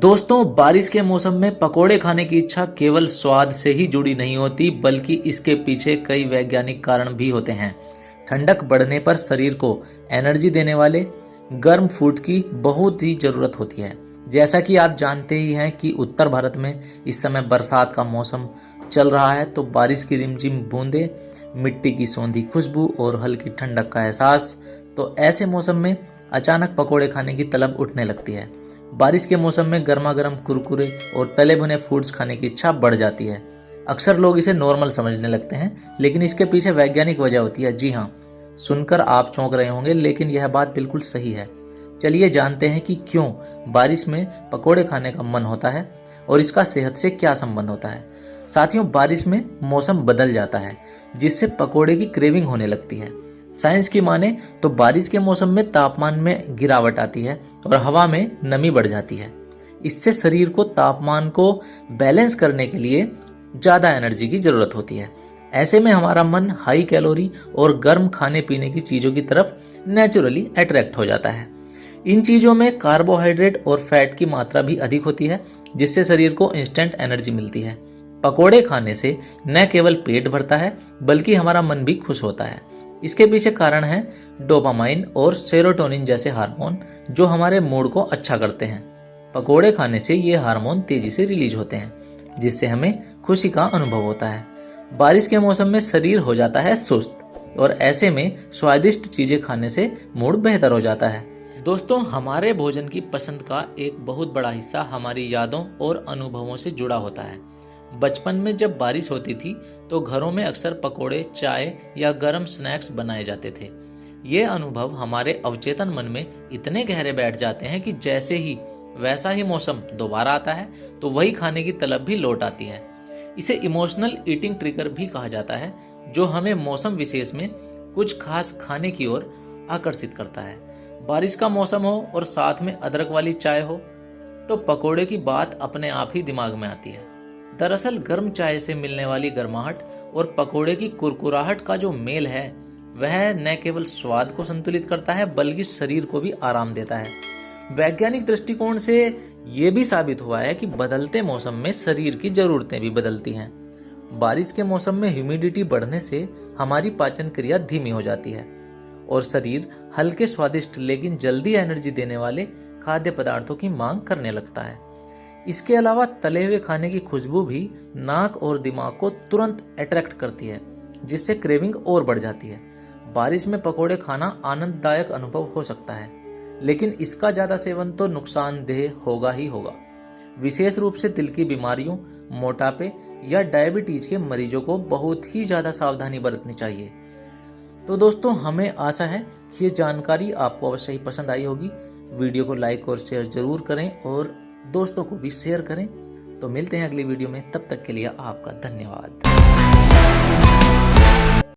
दोस्तों, बारिश के मौसम में पकोड़े खाने की इच्छा केवल स्वाद से ही जुड़ी नहीं होती, बल्कि इसके पीछे कई वैज्ञानिक कारण भी होते हैं। ठंडक बढ़ने पर शरीर को एनर्जी देने वाले गर्म फूड की बहुत ही ज़रूरत होती है। जैसा कि आप जानते ही हैं कि उत्तर भारत में इस समय बरसात का मौसम चल रहा है, तो बारिश की रिमझिम बूंदें, मिट्टी की सौंधी खुशबू और हल्की ठंडक का एहसास, तो ऐसे मौसम में अचानक पकोड़े खाने की तलब उठने लगती है। बारिश के मौसम में गर्मा गर्म कुरकुरे और तले भुने फूड्स खाने की इच्छा बढ़ जाती है। अक्सर लोग इसे नॉर्मल समझने लगते हैं, लेकिन इसके पीछे वैज्ञानिक वजह होती है। जी हाँ, सुनकर आप चौंक रहे होंगे, लेकिन यह बात बिल्कुल सही है। चलिए जानते हैं कि क्यों बारिश में पकोड़े खाने का मन होता है और इसका सेहत से क्या संबंध होता है। साथियों, बारिश में मौसम बदल जाता है, जिससे पकोड़े की क्रेविंग होने लगती है। साइंस की माने तो बारिश के मौसम में तापमान में गिरावट आती है और हवा में नमी बढ़ जाती है। इससे शरीर को तापमान को बैलेंस करने के लिए ज़्यादा एनर्जी की ज़रूरत होती है। ऐसे में हमारा मन हाई कैलोरी और गर्म खाने पीने की चीज़ों की तरफ नेचुरली अट्रैक्ट हो जाता है। इन चीज़ों में कार्बोहाइड्रेट और फैट की मात्रा भी अधिक होती है, जिससे शरीर को इंस्टेंट एनर्जी मिलती है। पकोड़े खाने से न केवल पेट भरता है, बल्कि हमारा मन भी खुश होता है। इसके पीछे कारण है डोपामाइन और सेरोटोनिन जैसे हार्मोन, जो हमारे मूड को अच्छा करते हैं। पकोड़े खाने से ये हार्मोन तेजी से रिलीज होते हैं, जिससे हमें खुशी का अनुभव होता है। बारिश के मौसम में शरीर हो जाता है सुस्त, और ऐसे में स्वादिष्ट चीजें खाने से मूड बेहतर हो जाता है। दोस्तों, हमारे भोजन की पसंद का एक बहुत बड़ा हिस्सा हमारी यादों और अनुभवों से जुड़ा होता है। बचपन में जब बारिश होती थी तो घरों में अक्सर पकोड़े, चाय या गर्म स्नैक्स बनाए जाते थे। ये अनुभव हमारे अवचेतन मन में इतने गहरे बैठ जाते हैं कि जैसे ही वैसा ही मौसम दोबारा आता है तो वही खाने की तलब भी लौट आती है। इसे इमोशनल ईटिंग ट्रिगर भी कहा जाता है, जो हमें मौसम विशेष में कुछ खास खाने की ओर आकर्षित करता है। बारिश का मौसम हो और साथ में अदरक वाली चाय हो तो पकोड़े की बात अपने आप ही दिमाग में आती है। दरअसल गर्म चाय से मिलने वाली गर्माहट और पकोड़े की कुरकुराहट का जो मेल है, वह न केवल स्वाद को संतुलित करता है, बल्कि शरीर को भी आराम देता है। वैज्ञानिक दृष्टिकोण से यह भी साबित हुआ है कि बदलते मौसम में शरीर की जरूरतें भी बदलती हैं। बारिश के मौसम में ह्यूमिडिटी बढ़ने से हमारी पाचन क्रिया धीमी हो जाती है और शरीर हल्के, स्वादिष्ट लेकिन जल्दी एनर्जी देने वाले खाद्य पदार्थों की मांग करने लगता है। इसके अलावा तले हुए खाने की खुशबू भी नाक और दिमाग को तुरंत अट्रैक्ट करती है, जिससे क्रेविंग और बढ़ जाती है। बारिश में पकोड़े खाना आनंददायक अनुभव हो सकता है, लेकिन इसका ज़्यादा सेवन तो नुकसानदेह होगा ही होगा। विशेष रूप से दिल की बीमारियों, मोटापे या डायबिटीज के मरीजों को बहुत ही ज़्यादा सावधानी बरतनी चाहिए। तो दोस्तों, हमें आशा है कि ये जानकारी आपको अवश्य ही पसंद आई होगी। वीडियो को लाइक और शेयर जरूर करें और दोस्तों को भी शेयर करें। तो मिलते हैं अगली वीडियो में, तब तक के लिए आपका धन्यवाद।